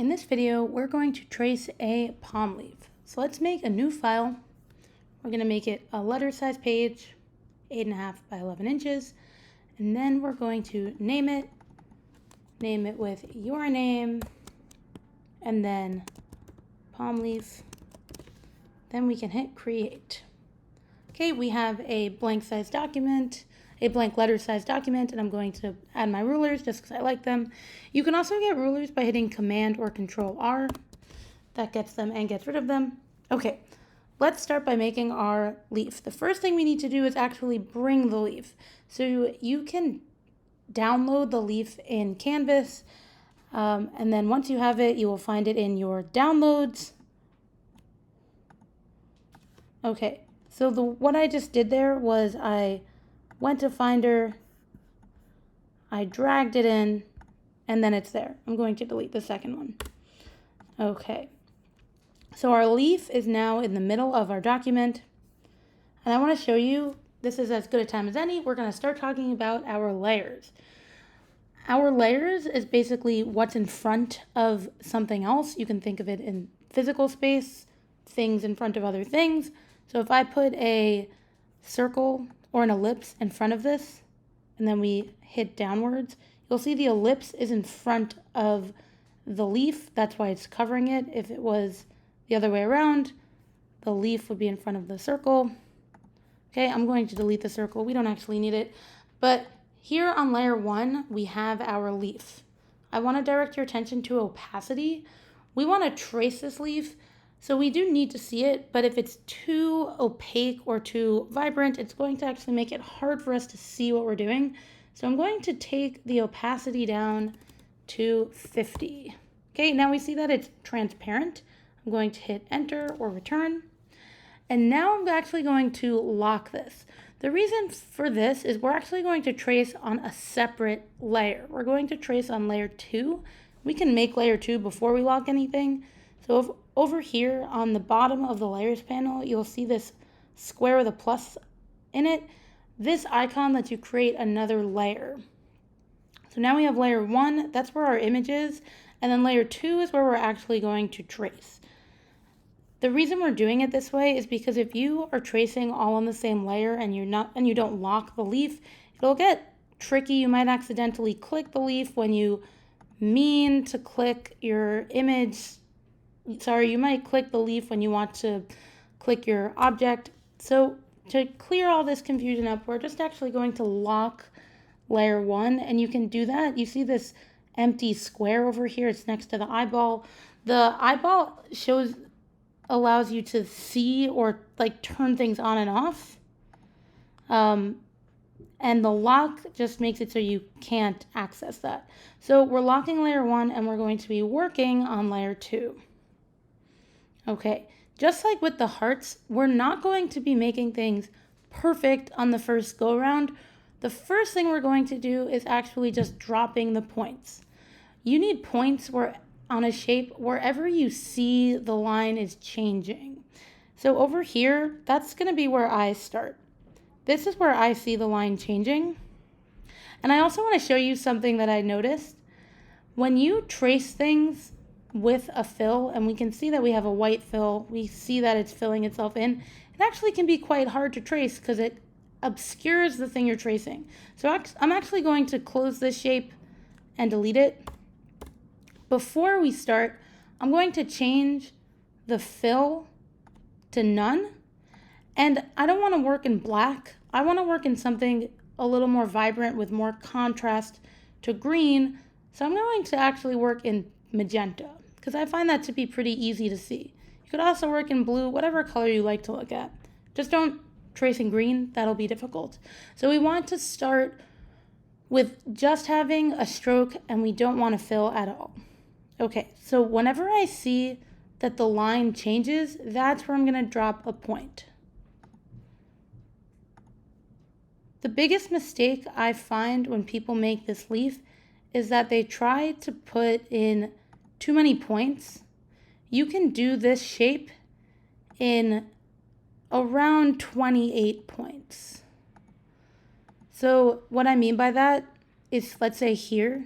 in this video, we're going to trace a palm leaf. So let's make a new file. We're going to make it a letter size page, 8.5 by 11 inches. And then we're going to name it with your name, and then palm leaf. Then we can hit create. Okay, we have a blank size document, a blank letter size document, and I'm going to add my rulers just because I like them. You can also get rulers by hitting Command or Control R. That gets them and gets rid of them. Okay, let's start by making our leaf. The first thing we need to do is actually bring the leaf. So you can download the leaf in Canvas, and then once you have it, you will find it in your downloads. Okay, so what I just did there was I went to Finder, I dragged it in, and then it's there. I'm going to delete the second one. Okay, so our leaf is now in the middle of our document, and I want to show you, this is as good a time as any, we're going to start talking about our layers. Our layers is basically what's in front of something else. You can think of it in physical space, things in front of other things. So if I put a circle or an ellipse in front of this, and then we hit downwards, you'll see the ellipse is in front of the leaf. That's why it's covering it. If it was the other way around, the leaf would be in front of the circle. Okay, I'm going to delete the circle. We don't actually need it. But here on layer 1, we have our leaf. I want to direct your attention to opacity. We want to trace this leaf. So we do need to see it, but if it's too opaque or too vibrant, it's going to actually make it hard for us to see what we're doing. So I'm going to take the opacity down to 50. Okay, now we see that it's transparent. I'm going to hit enter or return. And now I'm actually going to lock this. The reason for this is we're actually going to trace on a separate layer. We're going to trace on layer 2. We can make layer 2 before we lock anything. So if over here on the bottom of the layers panel, you'll see this square with a plus in it. This icon lets you create another layer. So now we have layer 1, that's where our image is, and then layer 2 is where we're actually going to trace. The reason we're doing it this way is because if you are tracing all on the same layer and you don't lock the leaf, it'll get tricky. You might accidentally click the leaf when you mean to click your image. Sorry, you might click the leaf when you want to click your object. So to clear all this confusion up, we're just actually going to lock layer 1, and you can do that. You see this empty square over here, it's next to the eyeball. The eyeball allows you to see or like turn things on and off. And the lock just makes it so you can't access that. So we're locking layer 1 and we're going to be working on layer 2. Okay, just like with the hearts, we're not going to be making things perfect on the first go around. The first thing we're going to do is actually just dropping the points. You need points on a shape wherever you see the line is changing. So over here, that's going to be where I start. This is where I see the line changing. And I also want to show you something that I noticed. When you trace things with a fill, and we can see that we have a white fill, we see that it's filling itself in, it actually can be quite hard to trace because it obscures the thing you're tracing. So I'm actually going to close this shape and delete it. Before we start, I'm going to change the fill to none, and I don't want to work in black. I want to work in something a little more vibrant with more contrast to green, so I'm going to actually work in magenta because I find that to be pretty easy to see. You could also work in blue, whatever color you like to look at. Just don't trace in green, that'll be difficult. So we want to start with just having a stroke, and we don't want to fill at all. Okay, so whenever I see that the line changes, that's where I'm going to drop a point. The biggest mistake I find when people make this leaf is that they try to put in too many points. You can do this shape in around 28 points. So what I mean by that is, let's say here,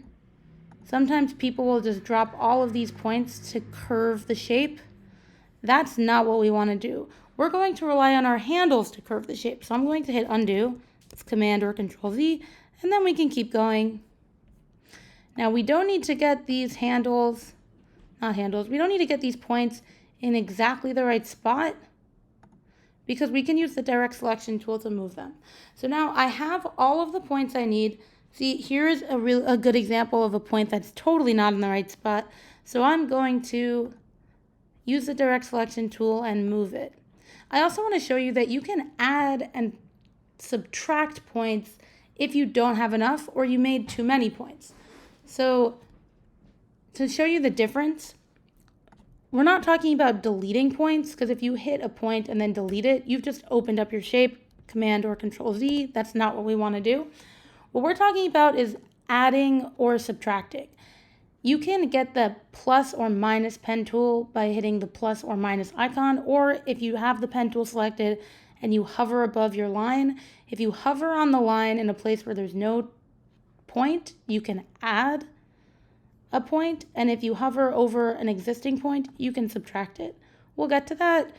Sometimes people will just drop all of these points to curve the shape. That's not what we want to do. We're going to rely on our handles to curve the shape. So I'm going to hit undo. It's Command or Control Z, and then we can keep going. Now we don't need to get these we don't need to get these points in exactly the right spot because we can use the direct selection tool to move them. So now I have all of the points I need. See, here's a good example of a point that's totally not in the right spot. So I'm going to use the direct selection tool and move it. I also want to show you that you can add and subtract points if you don't have enough or you made too many points. So to show you the difference, we're not talking about deleting points, because if you hit a point and then delete it, you've just opened up your shape, Command or Control Z. That's not what we want to do. What we're talking about is adding or subtracting. You can get the plus or minus pen tool by hitting the plus or minus icon, or if you have the pen tool selected and you hover above your line, if you hover on the line in a place where there's no point, you can add a point, and if you hover over an existing point, you can subtract it. We'll get to that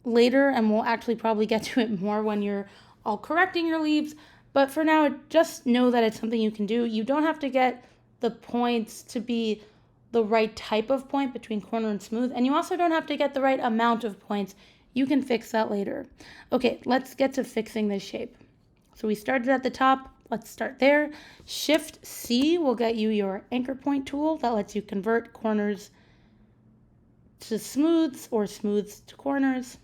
later, and we'll actually probably get to it more when you're all correcting your leaves, but for now, just know that it's something you can do. You don't have to get the points to be the right type of point between corner and smooth, and you also don't have to get the right amount of points. You can fix that later. Okay, let's get to fixing this shape. So we started at the top. Let's start there. Shift C will get you your anchor point tool that lets you convert corners to smooths or smooths to corners.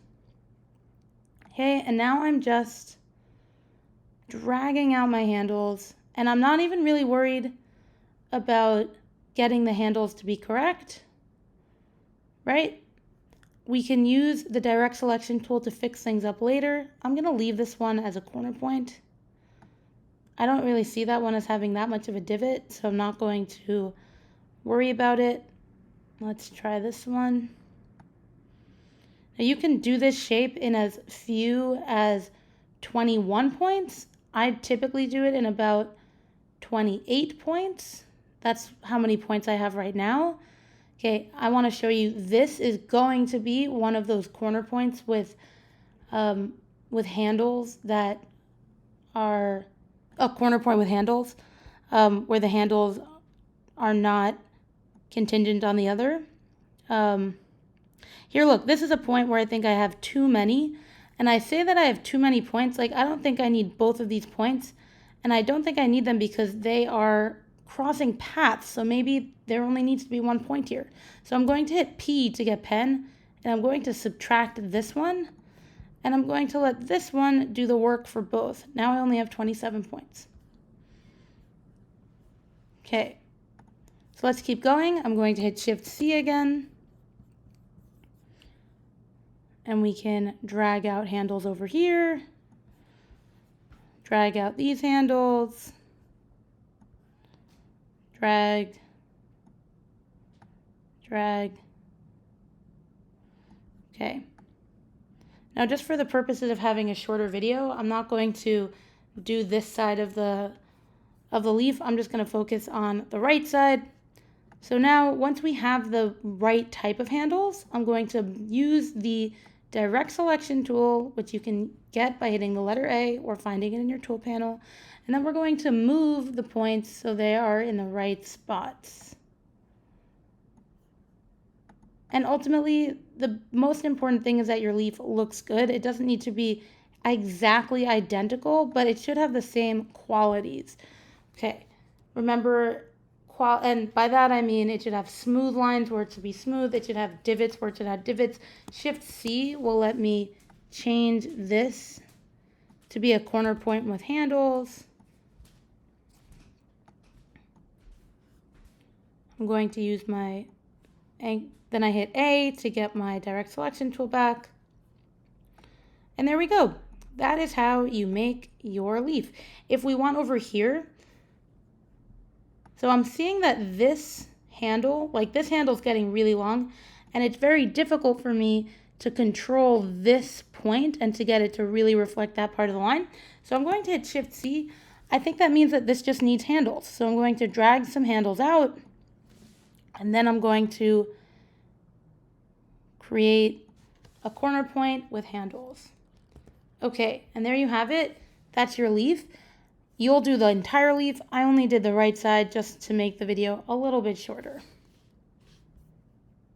Okay, and now I'm just dragging out my handles, and I'm not even really worried about getting the handles to be correct, right? We can use the direct selection tool to fix things up later. I'm going to leave this one as a corner point. I don't really see that one as having that much of a divot, so I'm not going to worry about it. Let's try this one. Now you can do this shape in as few as 21 points. I typically do it in about 28 points. That's how many points I have right now. Okay, I want to show you, this is going to be one of those corner points with handles that are a corner point with handles, where the handles are not contingent on the other. Here, look, this is a point where I think I have too many, and I say that I have too many points. Like, I don't think I need both of these points, and I don't think I need them because they are crossing paths, so maybe there only needs to be one point here. So I'm going to hit P to get pen, and I'm going to subtract this one, and I'm going to let this one do the work for both. Now I only have 27 points. Okay, so let's keep going. I'm going to hit Shift C again, and we can drag out handles over here, drag out these handles, drag, drag. Okay. Now, just for the purposes of having a shorter video, I'm not going to do this side of the leaf. I'm just going to focus on the right side. So now, once we have the right type of handles, I'm going to use the direct selection tool, which you can get by hitting the letter A or finding it in your tool panel. And then we're going to move the points so they are in the right spots. And ultimately, the most important thing is that your leaf looks good. It doesn't need to be exactly identical, but it should have the same qualities. Okay, remember, and by that I mean it should have smooth lines where it should be smooth. It should have divots where it should have divots. Shift C will let me change this to be a corner point with handles. I'm going to use my, then I hit A to get my direct selection tool back. And there we go. That is how you make your leaf. If we want over here, so I'm seeing that this handle, like this handle is getting really long, and it's very difficult for me to control this point and to get it to really reflect that part of the line. So I'm going to hit Shift C. I think that means that this just needs handles. So I'm going to drag some handles out, and then I'm going to create a corner point with handles. Okay, and there you have it. That's your leaf. You'll do the entire leaf. I only did the right side just to make the video a little bit shorter.